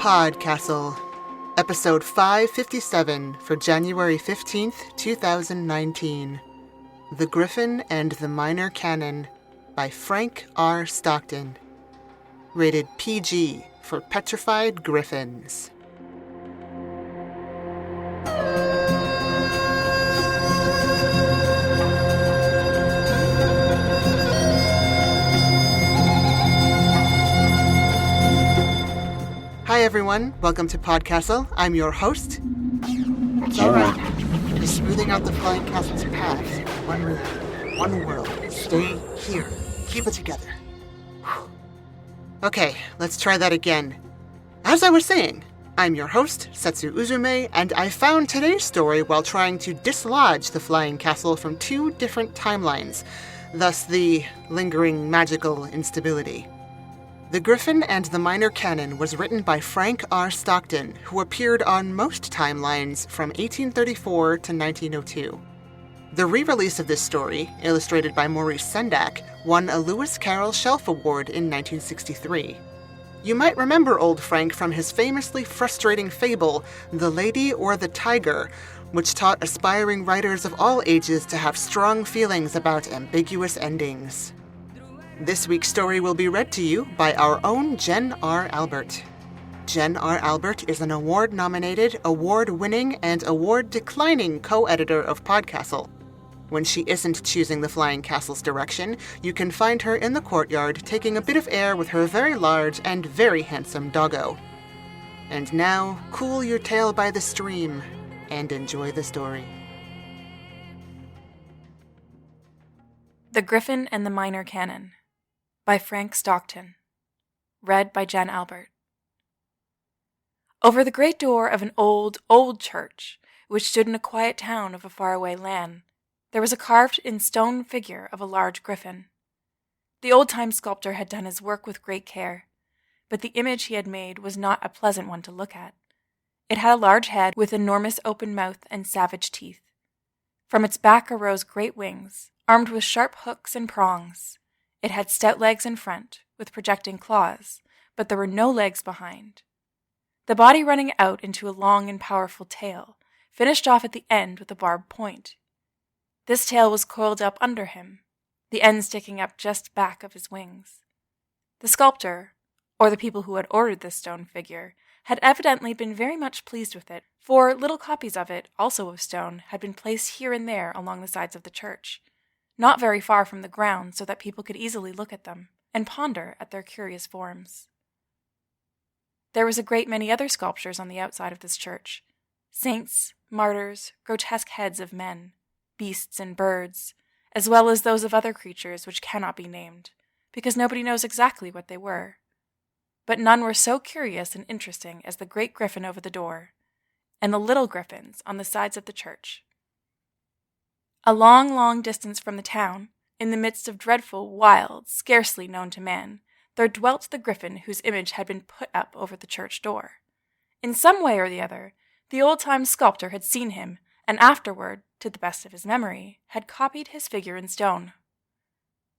PodCastle, episode 557 for January 15th, 2019. The Griffin and the Minor Canon by Frank R. Stockton. Rated PG for petrified griffins. Hi everyone, welcome to PodCastle. I'm your host. It's alright. Just smoothing out the flying castle's path. One room, one world. Stay here. Keep it together. Okay, let's try that again. As I was saying, I'm your host, Setsu Uzume, and I found today's story while trying to dislodge the flying castle from two different timelines, thus the lingering magical instability. The Griffin and the Minor Canon was written by Frank R. Stockton, who appeared on most timelines from 1834 to 1902. The re-release of this story, illustrated by Maurice Sendak, won a Lewis Carroll Shelf Award in 1963. You might remember old Frank from his famously frustrating fable, The Lady or the Tiger, which taught aspiring writers of all ages to have strong feelings about ambiguous endings. This week's story will be read to you by our own Jen R. Albert. Jen R. Albert is an award-nominated, award-winning, and award-declining co-editor of PodCastle. When she isn't choosing the Flying Castle's direction, you can find her in the courtyard taking a bit of air with her very large and very handsome doggo. And now, cool your tail by the stream and enjoy the story. The Griffin and the Minor Canon by Frank Stockton. Read by Jen Albert. Over the great door of an old, old church, which stood in a quiet town of a faraway land, there was a carved-in stone figure of a large griffin. The old-time sculptor had done his work with great care, but the image he had made was not a pleasant one to look at. It had a large head with enormous open mouth and savage teeth. From its back arose great wings, armed with sharp hooks and prongs. It had stout legs in front, with projecting claws, but there were no legs behind. The body running out into a long and powerful tail, finished off at the end with a barbed point. This tail was coiled up under him, the end sticking up just back of his wings. The sculptor, or the people who had ordered this stone figure, had evidently been very much pleased with it, for little copies of it, also of stone, had been placed here and there along the sides of the church, not very far from the ground so that people could easily look at them and ponder at their curious forms. There was a great many other sculptures on the outside of this church: saints, martyrs, grotesque heads of men, beasts and birds, as well as those of other creatures which cannot be named, because nobody knows exactly what they were. But none were so curious and interesting as the great griffin over the door, and the little griffins on the sides of the church. A long, long distance from the town, in the midst of dreadful wilds scarcely known to man, there dwelt the griffin whose image had been put up over the church door. In some way or the other, the old-time sculptor had seen him, and afterward, to the best of his memory, had copied his figure in stone.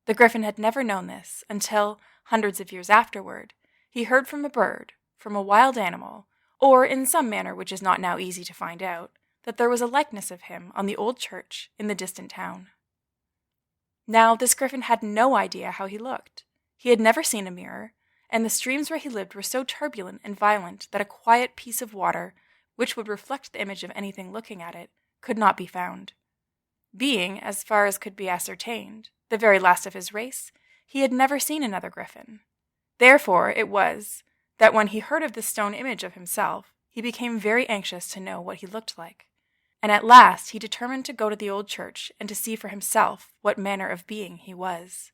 The griffin had never known this until, hundreds of years afterward, he heard from a bird, from a wild animal, or in some manner which is not now easy to find out, that there was a likeness of him on the old church in the distant town. Now this griffin had no idea how he looked. He had never seen a mirror, and the streams where he lived were so turbulent and violent that a quiet piece of water, which would reflect the image of anything looking at it, could not be found. Being, as far as could be ascertained, the very last of his race, he had never seen another griffin. Therefore it was that when he heard of this stone image of himself, he became very anxious to know what he looked like, and at last he determined to go to the old church and to see for himself what manner of being he was.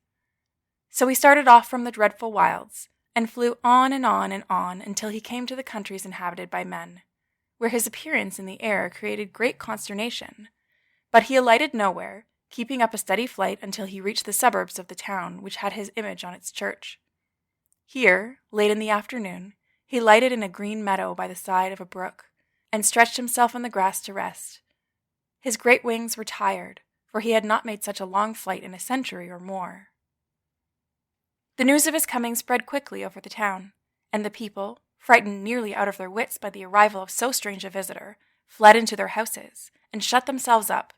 So he started off from the dreadful wilds, and flew on and on and on until he came to the countries inhabited by men, where his appearance in the air created great consternation. But he alighted nowhere, keeping up a steady flight until he reached the suburbs of the town which had his image on its church. Here, late in the afternoon, he lighted in a green meadow by the side of a brook, and stretched himself on the grass to rest. His great wings were tired, for he had not made such a long flight in a century or more. The news of his coming spread quickly over the town, and the people, frightened nearly out of their wits by the arrival of so strange a visitor, fled into their houses and shut themselves up.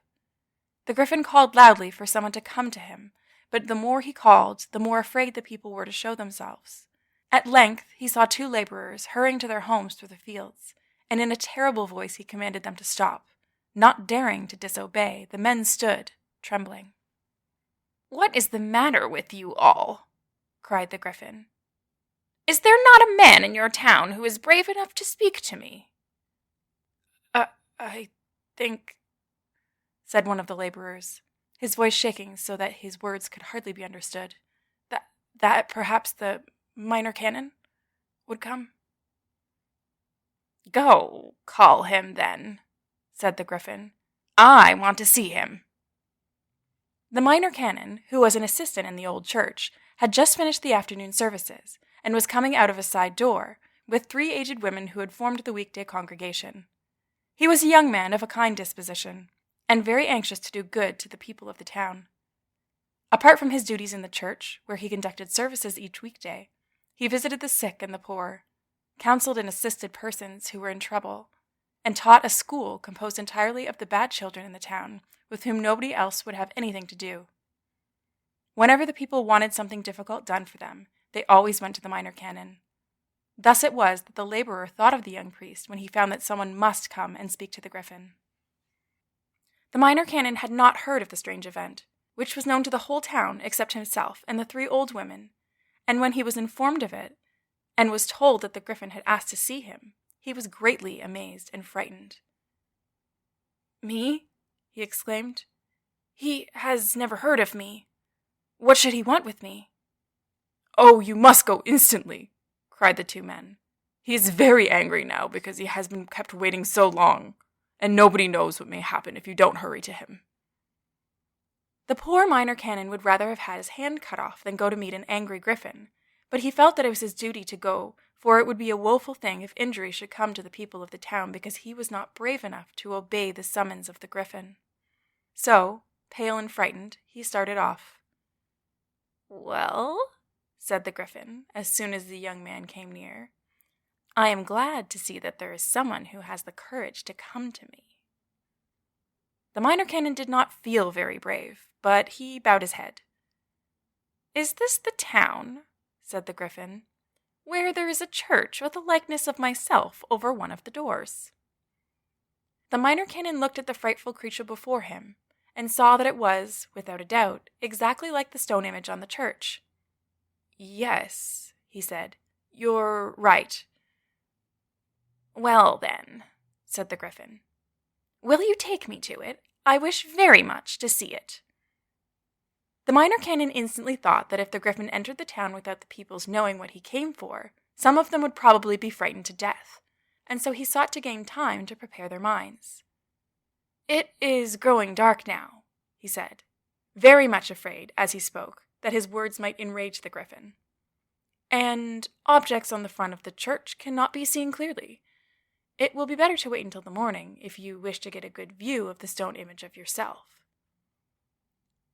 The Griffin called loudly for someone to come to him, but the more he called, the more afraid the people were to show themselves. At length he saw 2 laborers hurrying to their homes through the fields, and in a terrible voice he commanded them to stop. Not daring to disobey, the men stood, trembling. "What is the matter with you all?" cried the Griffin. "Is there not a man in your town who is brave enough to speak to me?" I think," said one of the laborers, his voice shaking so that his words could hardly be understood, that perhaps the minor canon would come." "Go, call him then," said the Griffin. "I want to see him." The minor canon, who was an assistant in the old church, had just finished the afternoon services, and was coming out of a side door, with 3 aged women who had formed the weekday congregation. He was a young man of a kind disposition, and very anxious to do good to the people of the town. Apart from his duties in the church, where he conducted services each weekday, he visited the sick and the poor, counseled and assisted persons who were in trouble, and taught a school composed entirely of the bad children in the town, with whom nobody else would have anything to do. Whenever the people wanted something difficult done for them, they always went to the minor canon. Thus it was that the laborer thought of the young priest when he found that someone must come and speak to the Griffin. The minor canon had not heard of the strange event, which was known to the whole town except himself and the 3 old women, and when he was informed of it, and was told that the Griffin had asked to see him, he was greatly amazed and frightened. "Me?" he exclaimed. "He has never heard of me. What should he want with me?" "Oh, you must go instantly," cried the 2 men. "He is very angry now because he has been kept waiting so long, and nobody knows what may happen if you don't hurry to him." The poor minor canon would rather have had his hand cut off than go to meet an angry Griffin, but he felt that it was his duty to go, for it would be a woeful thing if injury should come to the people of the town because he was not brave enough to obey the summons of the Griffin. So, pale and frightened, he started off. "Well," said the Griffin, as soon as the young man came near, "I am glad to see that there is someone who has the courage to come to me." The minor canon did not feel very brave, but he bowed his head. "Is this the town," said the Griffin, "where there is a church with a likeness of myself over one of the doors?" The minor canon looked at the frightful creature before him, and saw that it was, without a doubt, exactly like the stone image on the church. "Yes," he said, "you're right." "Well, then," said the Griffin, "will you take me to it? I wish very much to see it." The minor canon instantly thought that if the Griffin entered the town without the people's knowing what he came for, some of them would probably be frightened to death, and so he sought to gain time to prepare their minds. "It is growing dark now," he said, very much afraid, as he spoke, that his words might enrage the Griffin. "And objects on the front of the church cannot be seen clearly. It will be better to wait until the morning if you wish to get a good view of the stone image of yourself."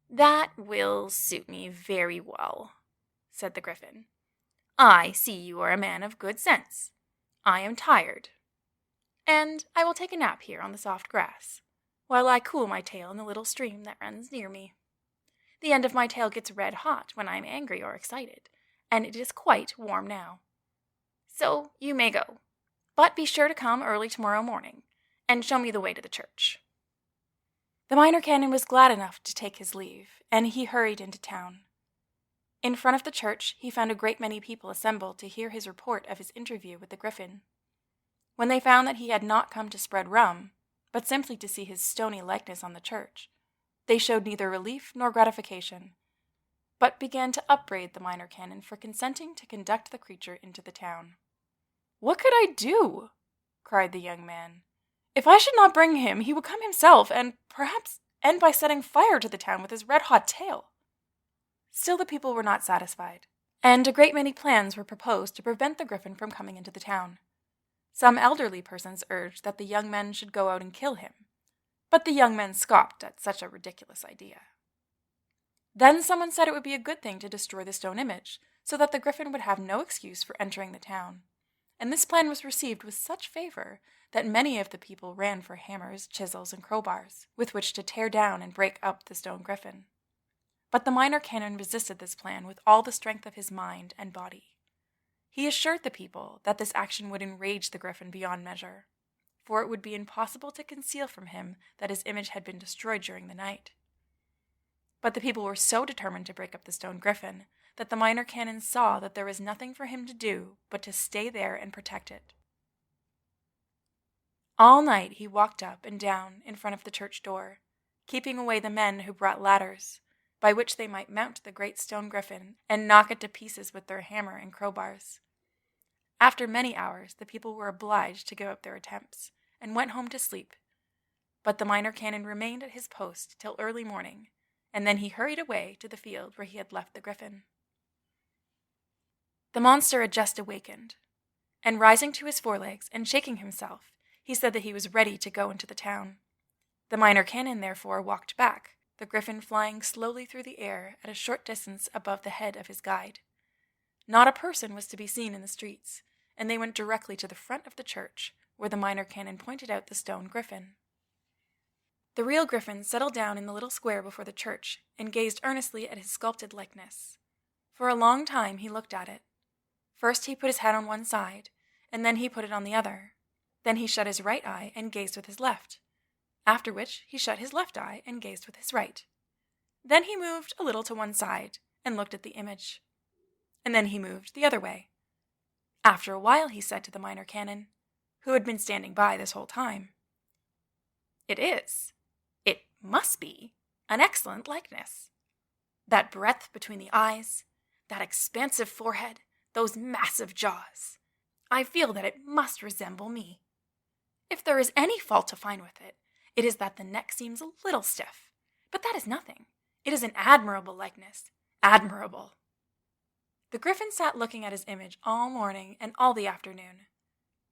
"That will suit me very well," said the Griffin. "I see you are a man of good sense. I am tired, and I will take a nap here on the soft grass, while I cool my tail in the little stream that runs near me. The end of my tail gets red hot when I am angry or excited, and it is quite warm now. So you may go, but be sure to come early tomorrow morning, and show me the way to the church." The minor canon was glad enough to take his leave, and he hurried into town. In front of the church, he found a great many people assembled to hear his report of his interview with the Griffin. When they found that he had not come to spread rum, but simply to see his stony likeness on the church, they showed neither relief nor gratification, but began to upbraid the minor canon for consenting to conduct the creature into the town. "What could I do?" cried the young man. "If I should not bring him, he would come himself, and perhaps end by setting fire to the town with his red-hot tail." Still the people were not satisfied, and a great many plans were proposed to prevent the Griffin from coming into the town. Some elderly persons urged that the young men should go out and kill him, but the young men scoffed at such a ridiculous idea. Then someone said it would be a good thing to destroy the stone image, so that the Griffin would have no excuse for entering the town, and this plan was received with such favor that many of the people ran for hammers, chisels, and crowbars, with which to tear down and break up the stone griffin. But the minor canon resisted this plan with all the strength of his mind and body. He assured the people that this action would enrage the griffin beyond measure, for it would be impossible to conceal from him that his image had been destroyed during the night. But the people were so determined to break up the stone griffin that the minor canon saw that there was nothing for him to do but to stay there and protect it. All night he walked up and down in front of the church door, keeping away the men who brought ladders, by which they might mount the great stone griffin and knock it to pieces with their hammer and crowbars. After many hours, the people were obliged to give up their attempts, and went home to sleep. But the minor canon remained at his post till early morning, and then he hurried away to the field where he had left the griffin. The monster had just awakened, and rising to his forelegs and shaking himself, he said that he was ready to go into the town. The minor canon therefore walked back, the griffin flying slowly through the air at a short distance above the head of his guide. Not a person was to be seen in the streets, and they went directly to the front of the church, where the minor canon pointed out the stone griffin. The real griffin settled down in the little square before the church and gazed earnestly at his sculpted likeness. For a long time he looked at it. First he put his head on one side, and then he put it on the other. Then he shut his right eye and gazed with his left, after which he shut his left eye and gazed with his right. Then he moved a little to one side and looked at the image, and then he moved the other way. After a while he said to the minor canon, who had been standing by this whole time, "It must be, an excellent likeness. That breadth between the eyes, that expansive forehead, those massive jaws. I feel that it must resemble me. If there is any fault to find with it, it is that the neck seems a little stiff. But that is nothing. It is an admirable likeness. Admirable." The griffin sat looking at his image all morning and all the afternoon.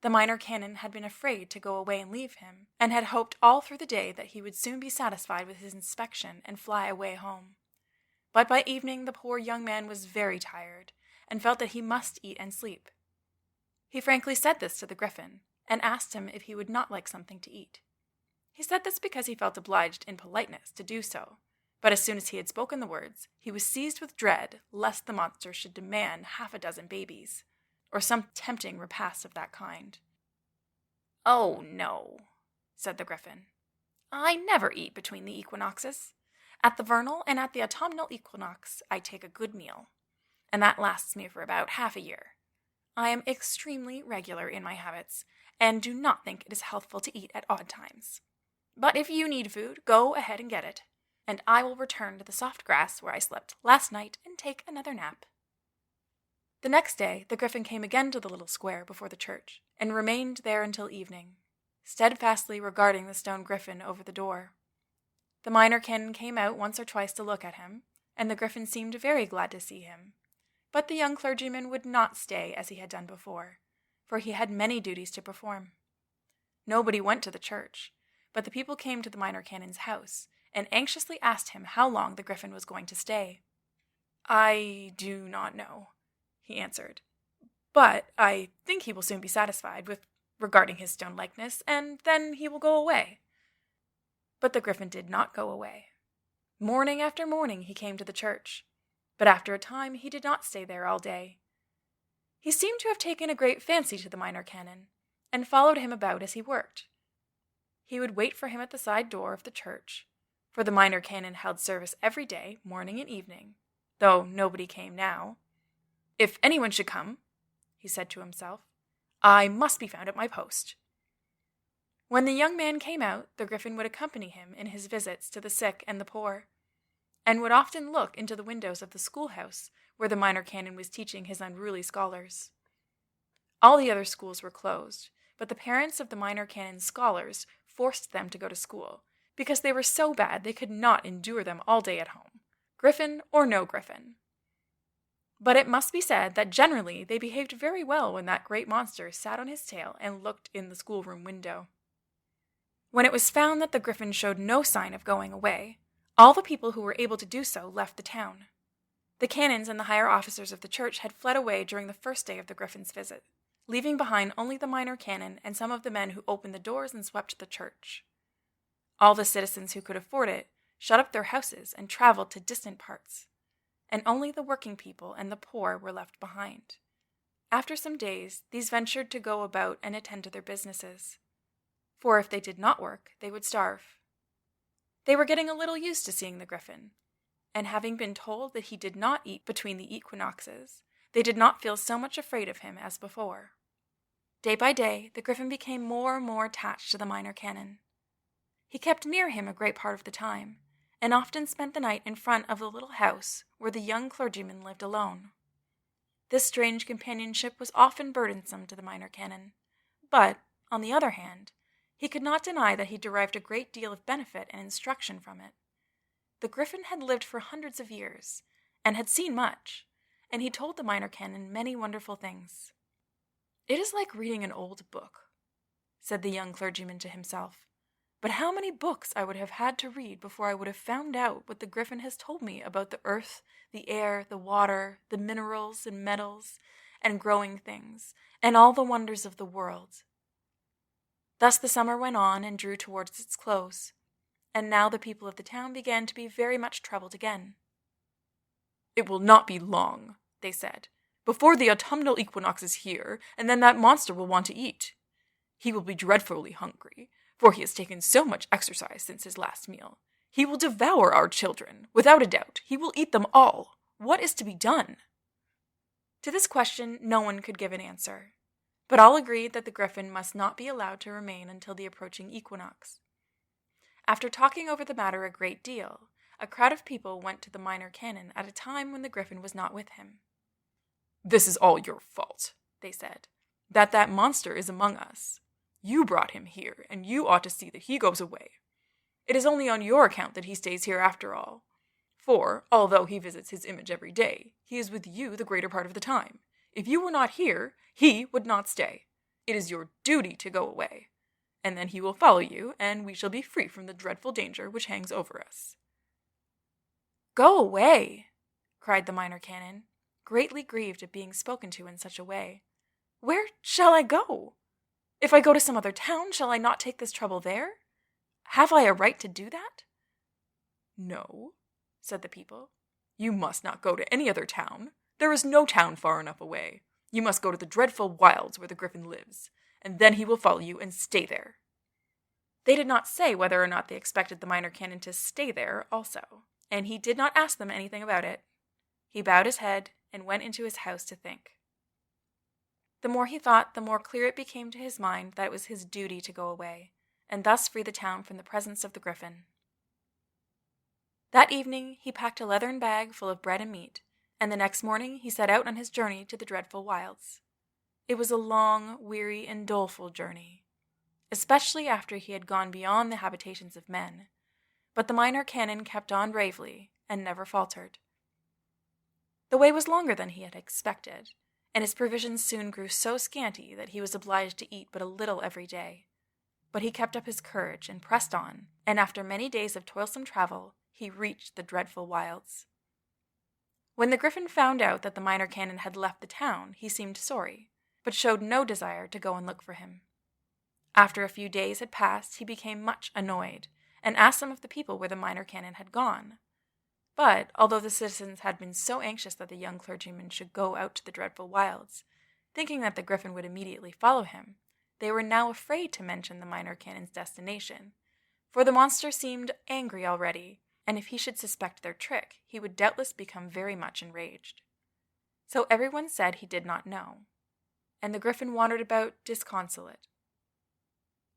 The minor canon had been afraid to go away and leave him, and had hoped all through the day that he would soon be satisfied with his inspection and fly away home. But by evening the poor young man was very tired, and felt that he must eat and sleep. He frankly said this to the griffin, and asked him if he would not like something to eat. He said this because he felt obliged in politeness to do so, but as soon as he had spoken the words, he was seized with dread lest the monster should demand 6 babies, or some tempting repast of that kind. "Oh, no," said the griffin. "I never eat between the equinoxes. At the vernal and at the autumnal equinox I take a good meal, and that lasts me for about half a year. I am extremely regular in my habits, and do not think it is healthful to eat at odd times. But if you need food, go ahead and get it, and I will return to the soft grass where I slept last night and take another nap." The next day the griffin came again to the little square before the church, and remained there until evening, steadfastly regarding the stone griffin over the door. The minor canon came out once or twice to look at him, and the griffin seemed very glad to see him. But the young clergyman would not stay as he had done before, for he had many duties to perform. Nobody went to the church, but the people came to the minor canon's house, and anxiously asked him how long the griffin was going to stay. "I do not know," he answered, "but I think he will soon be satisfied with regarding his stone likeness, and then he will go away." But the griffin did not go away. Morning after morning he came to the church, but after a time he did not stay there all day. He seemed to have taken a great fancy to the minor canon, and followed him about as he worked. He would wait for him at the side door of the church, for the minor canon held service every day, morning and evening, though nobody came now. "If anyone should come," he said to himself, "I must be found at my post." When the young man came out, the griffin would accompany him in his visits to the sick and the poor, and would often look into the windows of the schoolhouse where the minor canon was teaching his unruly scholars. All the other schools were closed, but the parents of the minor canon's scholars forced them to go to school, because they were so bad they could not endure them all day at home, griffin or no griffin. But it must be said that generally they behaved very well when that great monster sat on his tail and looked in the schoolroom window. When it was found that the griffin showed no sign of going away, all the people who were able to do so left the town. The canons and the higher officers of the church had fled away during the first day of the griffin's visit, leaving behind only the minor canon and some of the men who opened the doors and swept the church. All the citizens who could afford it shut up their houses and traveled to distant parts, and only the working people and the poor were left behind. After some days, these ventured to go about and attend to their businesses, for if they did not work, they would starve. They were getting a little used to seeing the Griffin, and having been told that he did not eat between the equinoxes, they did not feel so much afraid of him as before. Day by day, the Griffin became more and more attached to the minor canon. He kept near him a great part of the time, and often spent the night in front of the little house where the young clergyman lived alone. This strange companionship was often burdensome to the minor canon, but, on the other hand, he could not deny that he derived a great deal of benefit and instruction from it. The Griffin had lived for hundreds of years, and had seen much, and he told the minor canon many wonderful things. "It is like reading an old book," said the young clergyman to himself. "But how many books I would have had to read before I would have found out what the Griffin has told me about the earth, the air, the water, the minerals and metals, and growing things, and all the wonders of the world." Thus the summer went on and drew towards its close, and now the people of the town began to be very much troubled again. "It will not be long," they said, "before the autumnal equinox is here, and then that monster will want to eat. He will be dreadfully hungry, for he has taken so much exercise since his last meal. He will devour our children. Without a doubt, he will eat them all. What is to be done?" To this question no one could give an answer, but all agreed that the Griffin must not be allowed to remain until the approaching equinox. After talking over the matter a great deal, a crowd of people went to the minor canon at a time when the Griffin was not with him. "This is all your fault," they said, that monster is among us. You brought him here, and you ought to see that he goes away. It is only on your account that he stays here after all. For, although he visits his image every day, he is with you the greater part of the time. If you were not here, he would not stay. It is your duty to go away. And then he will follow you, and we shall be free from the dreadful danger which hangs over us." "Go away!" cried the minor canon, greatly grieved at being spoken to in such a way. "Where shall I go? If I go to some other town, shall I not take this trouble there? Have I a right to do that?" "No," said the people. "You must not go to any other town. There is no town far enough away. You must go to the dreadful wilds where the Griffin lives, and then he will follow you and stay there." They did not say whether or not they expected the minor canon to stay there also, and he did not ask them anything about it. He bowed his head and went into his house to think. The more he thought, the more clear it became to his mind that it was his duty to go away, and thus free the town from the presence of the Griffin. That evening he packed a leathern bag full of bread and meat, and the next morning he set out on his journey to the dreadful wilds. It was a long, weary, and doleful journey, especially after he had gone beyond the habitations of men, but the minor canon kept on bravely, and never faltered. The way was longer than he had expected, and his provisions soon grew so scanty that he was obliged to eat but a little every day. But he kept up his courage and pressed on, and after many days of toilsome travel, he reached the dreadful wilds. When the Griffin found out that the minor canon had left the town, he seemed sorry, but showed no desire to go and look for him. After a few days had passed, he became much annoyed, and asked some of the people where the minor canon had gone. But, although the citizens had been so anxious that the young clergyman should go out to the dreadful wilds, thinking that the Griffin would immediately follow him, they were now afraid to mention the minor canon's destination, for the monster seemed angry already, and if he should suspect their trick, he would doubtless become very much enraged. So everyone said he did not know, and the Griffin wandered about disconsolate.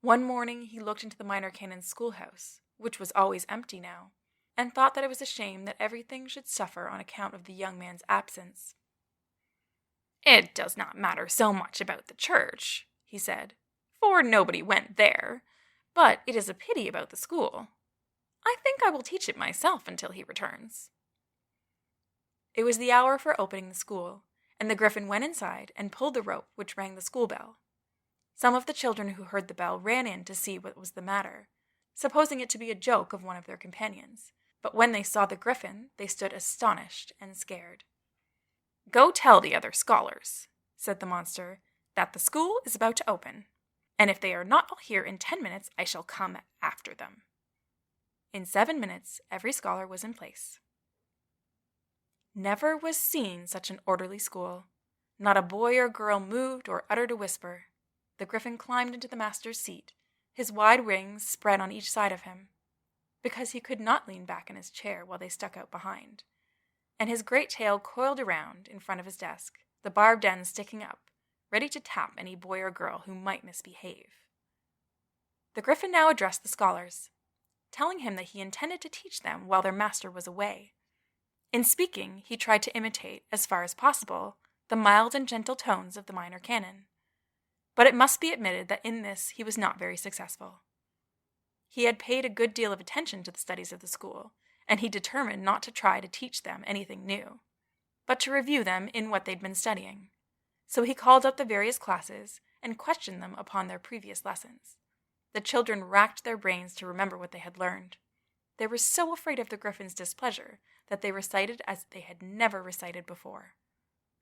One morning he looked into the minor canon's schoolhouse, which was always empty now, and thought that it was a shame that everything should suffer on account of the young man's absence. "It does not matter so much about the church," he said, "for nobody went there, but it is a pity about the school. I think I will teach it myself until he returns." It was the hour for opening the school, and the Griffin went inside and pulled the rope which rang the school bell. Some of the children who heard the bell ran in to see what was the matter, supposing it to be a joke of one of their companions, but when they saw the Griffin, they stood astonished and scared. "Go tell the other scholars," said the monster, that the school is about to open, and if they are not all here in 10 minutes, I shall come after them." In 7 minutes, every scholar was in place. Never was seen such an orderly school. Not a boy or girl moved or uttered a whisper. The Griffin climbed into the master's seat, his wide wings spread on each side of him, because he could not lean back in his chair while they stuck out behind, and his great tail coiled around in front of his desk, the barbed end sticking up, ready to tap any boy or girl who might misbehave. The Griffin now addressed the scholars, telling him that he intended to teach them while their master was away. In speaking, he tried to imitate, as far as possible, the mild and gentle tones of the minor canon. But it must be admitted that in this he was not very successful. He had paid a good deal of attention to the studies of the school, and he determined not to try to teach them anything new, but to review them in what they'd been studying. So he called up the various classes and questioned them upon their previous lessons. The children racked their brains to remember what they had learned. They were so afraid of the Griffin's displeasure that they recited as they had never recited before.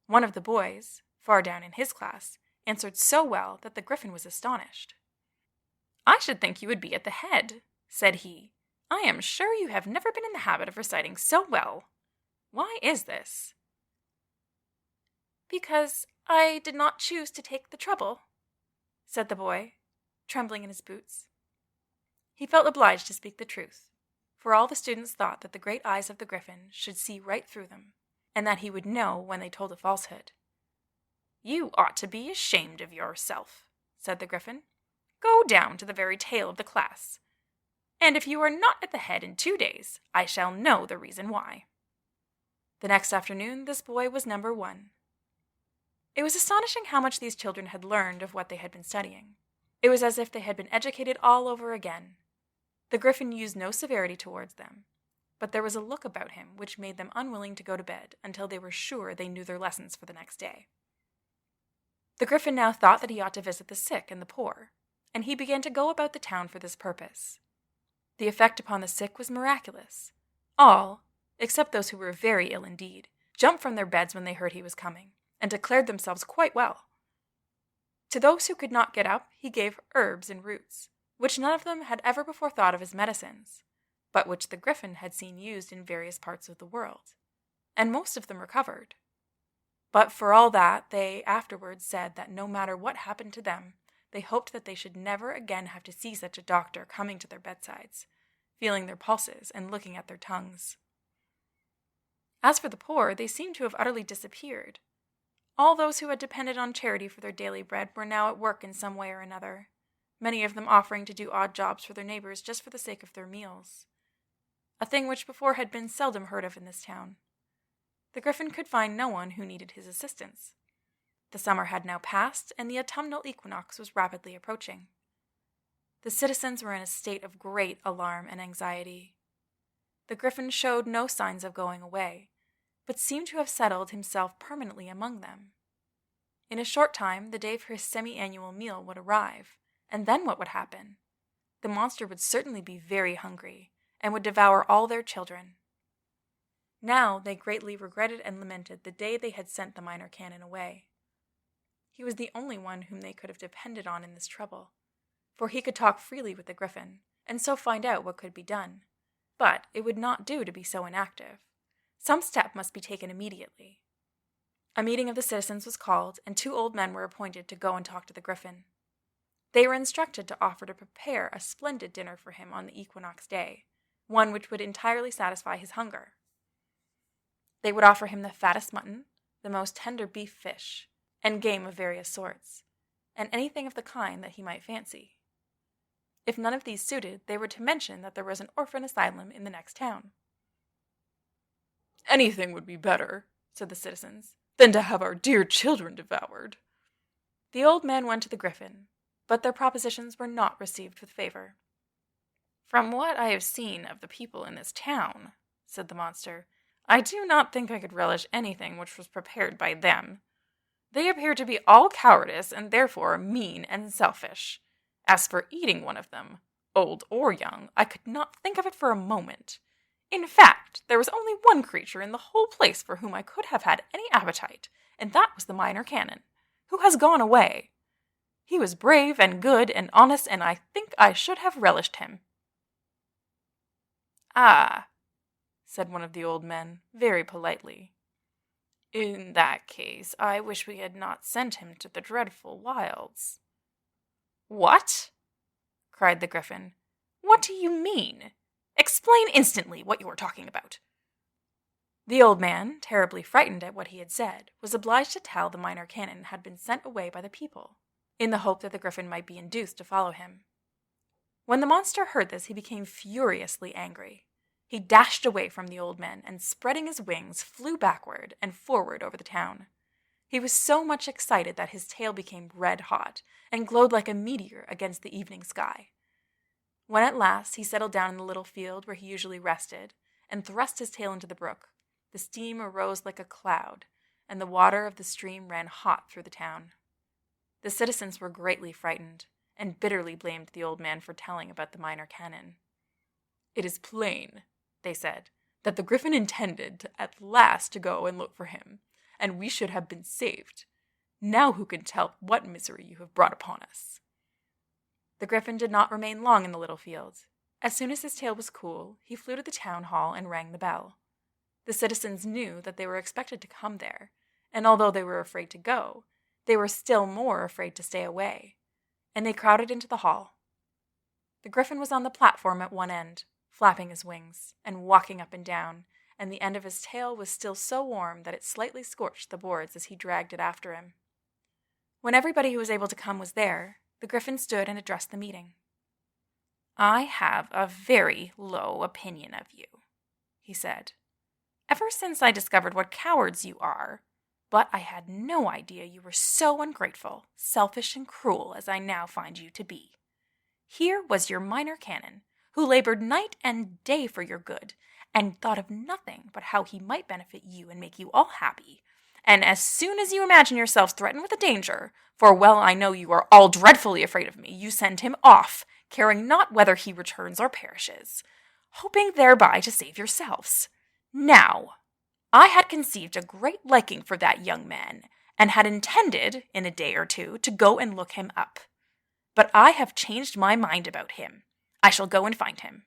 One of the boys, far down in his class, answered so well that the Griffin was astonished. "I should think you would be at the head," said he. "I am sure you have never been in the habit of reciting so well. Why is this?" "Because I did not choose to take the trouble," said the boy, trembling in his boots. He felt obliged to speak the truth, for all the students thought that the great eyes of the Griffin should see right through them, and that he would know when they told a falsehood. "You ought to be ashamed of yourself," said the Griffin. "Go down to the very tail of the class, and if you are not at the head in 2 days, I shall know the reason why." The next afternoon, this boy was number 1. It was astonishing how much these children had learned of what they had been studying. It was as if they had been educated all over again. The Griffin used no severity towards them, but there was a look about him which made them unwilling to go to bed until they were sure they knew their lessons for the next day. The Griffin now thought that he ought to visit the sick and the poor, and he began to go about the town for this purpose. The effect upon the sick was miraculous. All, except those who were very ill indeed, jumped from their beds when they heard he was coming, and declared themselves quite well. To those who could not get up, he gave herbs and roots, which none of them had ever before thought of as medicines, but which the Griffin had seen used in various parts of the world, and most of them recovered. But for all that, they afterwards said that no matter what happened to them, they hoped that they should never again have to see such a doctor coming to their bedsides, feeling their pulses and looking at their tongues. As for the poor, they seemed to have utterly disappeared. All those who had depended on charity for their daily bread were now at work in some way or another, many of them offering to do odd jobs for their neighbors just for the sake of their meals, a thing which before had been seldom heard of in this town. The Griffin could find no one who needed his assistance. The summer had now passed, and the autumnal equinox was rapidly approaching. The citizens were in a state of great alarm and anxiety. The Griffin showed no signs of going away, but seemed to have settled himself permanently among them. In a short time, the day for his semi-annual meal would arrive, and then what would happen? The monster would certainly be very hungry, and would devour all their children. Now they greatly regretted and lamented the day they had sent the minor canon away. He was the only one whom they could have depended on in this trouble, for he could talk freely with the Griffin, and so find out what could be done. But it would not do to be so inactive. Some step must be taken immediately. A meeting of the citizens was called, and 2 old men were appointed to go and talk to the Griffin. They were instructed to offer to prepare a splendid dinner for him on the equinox day, one which would entirely satisfy his hunger. They would offer him the fattest mutton, the most tender beef fish, and game of various sorts, and anything of the kind that he might fancy. If none of these suited, they were to mention that there was an orphan asylum in the next town. "Anything would be better," said the citizens, "than to have our dear children devoured." The old men went to the Griffin, but their propositions were not received with favor. "From what I have seen of the people in this town," said the monster, "I do not think I could relish anything which was prepared by them. They appear to be all cowardice and therefore mean and selfish. As for eating one of them, old or young, I could not think of it for a moment. In fact, there was only one creature in the whole place for whom I could have had any appetite, and that was the minor canon, who has gone away. He was brave and good and honest, and I think I should have relished him." "Ah," said one of the old men, very politely. "In that case, I wish we had not sent him to the dreadful wilds." "What?" cried the Griffin. "What do you mean? Explain instantly what you are talking about." The old man, terribly frightened at what he had said, was obliged to tell the Minor Canon had been sent away by the people, in the hope that the Griffin might be induced to follow him. When the monster heard this, he became furiously angry. He dashed away from the old men, and spreading his wings, flew backward and forward over the town. He was so much excited that his tail became red-hot, and glowed like a meteor against the evening sky. When at last he settled down in the little field where he usually rested, and thrust his tail into the brook, the steam arose like a cloud, and the water of the stream ran hot through the town. The citizens were greatly frightened, and bitterly blamed the old man for telling about the Minor Canon. "It is plain," they said, "that the Griffin intended at last to go and look for him, and we should have been saved. Now who can tell what misery you have brought upon us?" The Griffin did not remain long in the little field. As soon as his tail was cool, he flew to the town hall and rang the bell. The citizens knew that they were expected to come there, and although they were afraid to go, they were still more afraid to stay away, and they crowded into the hall. The Griffin was on the platform at one end, flapping his wings, and walking up and down, and the end of his tail was still so warm that it slightly scorched the boards as he dragged it after him. When everybody who was able to come was there, the Griffin stood and addressed the meeting. "I have a very low opinion of you," he said, "ever since I discovered what cowards you are, but I had no idea you were so ungrateful, selfish, and cruel as I now find you to be. Here was your Minor Canon, who labored night and day for your good, and thought of nothing but how he might benefit you and make you all happy. And as soon as you imagine yourselves threatened with a danger, for well I know you are all dreadfully afraid of me, you send him off, caring not whether he returns or perishes, hoping thereby to save yourselves. Now, I had conceived a great liking for that young man, and had intended, in a day or two, to go and look him up. But I have changed my mind about him. I shall go and find him.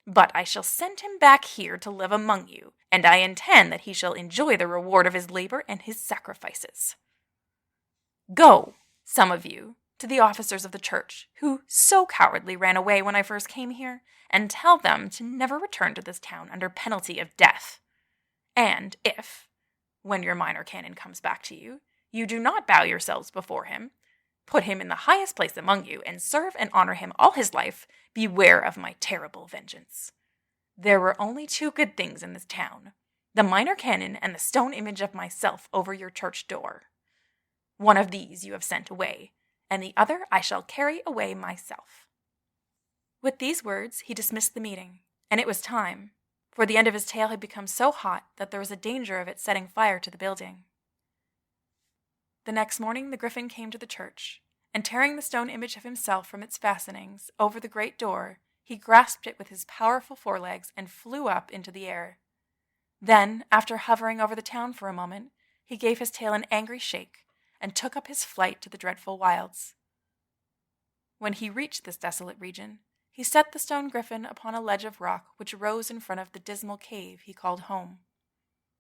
But I shall send him back here to live among you, and I intend that he shall enjoy the reward of his labor and his sacrifices. Go, some of you, to the officers of the church, who so cowardly ran away when I first came here, and tell them to never return to this town under penalty of death. And if, when your Minor Canon comes back to you, you do not bow yourselves before him, put him in the highest place among you, and serve and honor him all his life, beware of my terrible vengeance. There were only two good things in this town, the Minor Canon and the stone image of myself over your church door. One of these you have sent away, and the other I shall carry away myself." With these words he dismissed the meeting, and it was time, for the end of his tail had become so hot that there was a danger of it setting fire to the building. The next morning the Griffin came to the church, and tearing the stone image of himself from its fastenings over the great door, he grasped it with his powerful forelegs and flew up into the air. Then, after hovering over the town for a moment, he gave his tail an angry shake, and took up his flight to the dreadful wilds. When he reached this desolate region, he set the stone Griffin upon a ledge of rock which rose in front of the dismal cave he called home.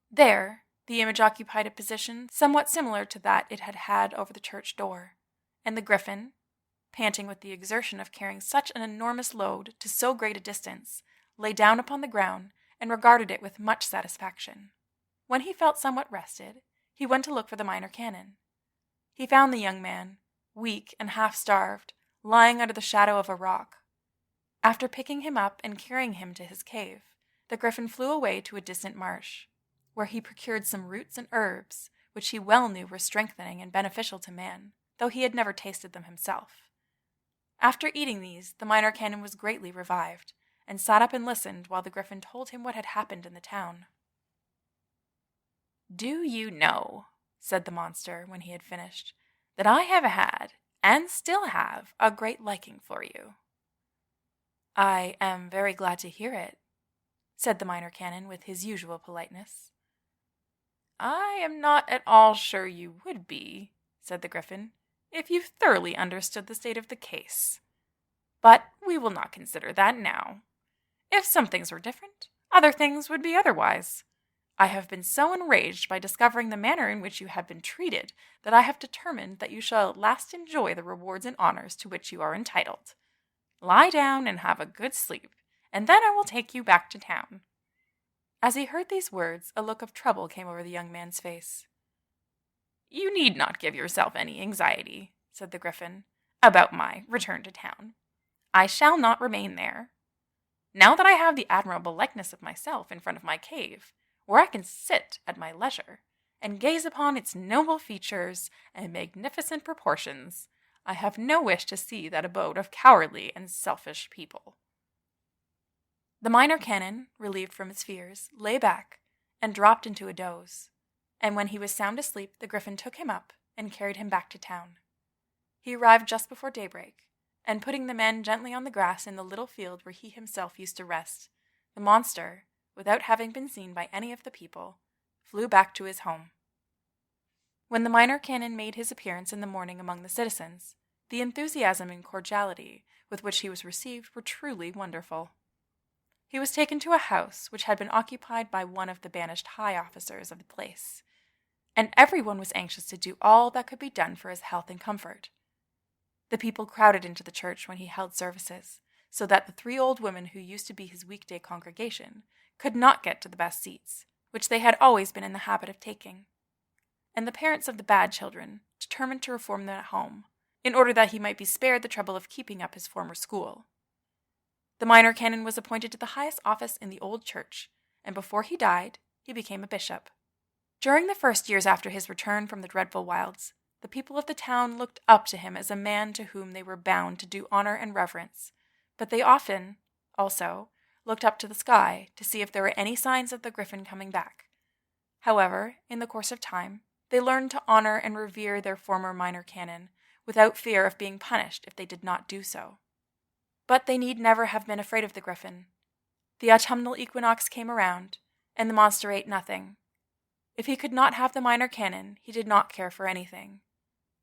There, the image occupied a position somewhat similar to that it had had over the church door, and the Griffin, panting with the exertion of carrying such an enormous load to so great a distance, lay down upon the ground and regarded it with much satisfaction. When he felt somewhat rested, he went to look for the Minor Canon. He found the young man, weak and half-starved, lying under the shadow of a rock. After picking him up and carrying him to his cave, the Griffin flew away to a distant marsh, where he procured some roots and herbs, which he well knew were strengthening and beneficial to man, though he had never tasted them himself. After eating these, the Minor Canon was greatly revived, and sat up and listened while the Griffin told him what had happened in the town. "Do you know," said the monster when he had finished, "that I have had, and still have, a great liking for you?" "I am very glad to hear it," said the Minor Canon with his usual politeness. "I am not at all sure you would be," said the Griffin, "if you thoroughly understood the state of the case. But we will not consider that now. If some things were different, other things would be otherwise. I have been so enraged by discovering the manner in which you have been treated that I have determined that you shall at last enjoy the rewards and honors to which you are entitled. Lie down and have a good sleep, and then I will take you back to town." As he heard these words, a look of trouble came over the young man's face. "You need not give yourself any anxiety," said the Griffin, "about my return to town. I shall not remain there. Now that I have the admirable likeness of myself in front of my cave, where I can sit at my leisure, and gaze upon its noble features and magnificent proportions, I have no wish to see that abode of cowardly and selfish people." The Minor Canon, relieved from his fears, lay back and dropped into a doze, and when he was sound asleep, the Griffin took him up and carried him back to town. He arrived just before daybreak, and putting the men gently on the grass in the little field where he himself used to rest, the monster, without having been seen by any of the people, flew back to his home. When the Minor Canon made his appearance in the morning among the citizens, the enthusiasm and cordiality with which he was received were truly wonderful. He was taken to a house which had been occupied by one of the banished high officers of the place, and everyone was anxious to do all that could be done for his health and comfort. The people crowded into the church when he held services, so that the 3 old women who used to be his weekday congregation could not get to the best seats, which they had always been in the habit of taking. And the parents of the bad children determined to reform them at home, in order that he might be spared the trouble of keeping up his former school. The Minor Canon was appointed to the highest office in the old church, and before he died, he became a bishop. During the first years after his return from the dreadful wilds, the people of the town looked up to him as a man to whom they were bound to do honor and reverence, but they often, also, looked up to the sky to see if there were any signs of the Griffin coming back. However, in the course of time, they learned to honor and revere their former Minor Canon, without fear of being punished if they did not do so. But they need never have been afraid of the Griffin. The autumnal equinox came around, and the monster ate nothing. If he could not have the Minor Canon, he did not care for anything.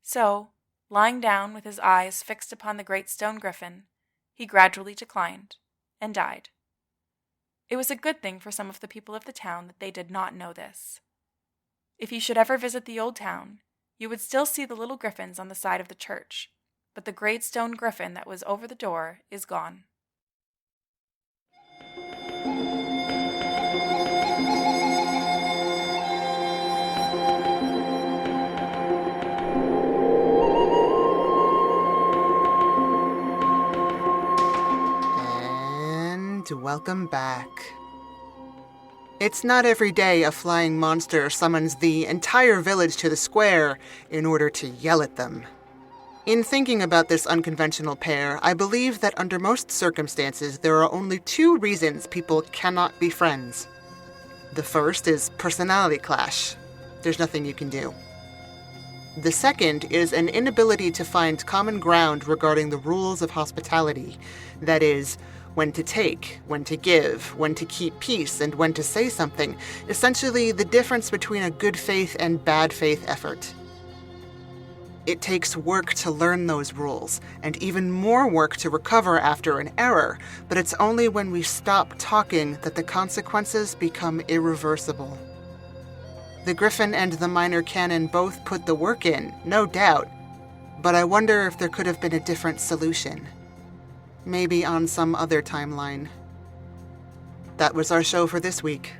So, lying down with his eyes fixed upon the great stone Griffin, he gradually declined and died. It was a good thing for some of the people of the town that they did not know this. If you should ever visit the old town, you would still see the little griffins on the side of the church, but the great stone griffin that was over the door is gone. And welcome back. It's not every day a flying monster summons the entire village to the square in order to yell at them. In thinking about this unconventional pair, I believe that under most circumstances there are only 2 reasons people cannot be friends. The first is personality clash. There's nothing you can do. The second is an inability to find common ground regarding the rules of hospitality. That is, when to take, when to give, when to keep peace, and when to say something. Essentially, the difference between a good faith and bad faith effort. It takes work to learn those rules, and even more work to recover after an error, but it's only when we stop talking that the consequences become irreversible. The Griffin and the Minor Canon both put the work in, no doubt, but I wonder if there could have been a different solution. Maybe on some other timeline. That was our show for this week.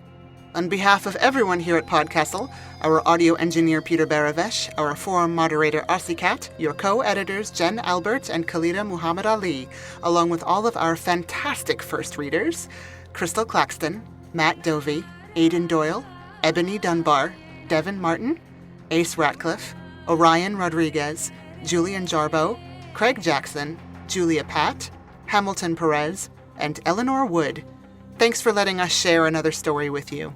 On behalf of everyone here at PodCastle, our audio engineer Peter Baravesh, our forum moderator Asikat, your co-editors Jen Albert and Khalida Muhammad Ali, along with all of our fantastic first readers, Crystal Claxton, Matt Dovey, Aidan Doyle, Ebony Dunbar, Devin Martin, Ace Ratcliffe, Orion Rodriguez, Julian Jarbo, Craig Jackson, Julia Patt, Hamilton Perez, and Eleanor Wood. Thanks for letting us share another story with you.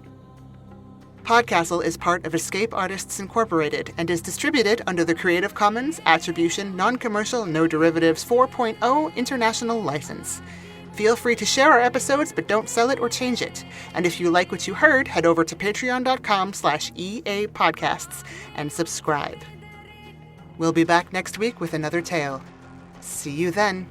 PodCastle is part of Escape Artists Incorporated and is distributed under the Creative Commons Attribution Non-Commercial No Derivatives 4.0 International License. Feel free to share our episodes, but don't sell it or change it. And if you like what you heard, head over to patreon.com/EAPodcasts and subscribe. We'll be back next week with another tale. See you then.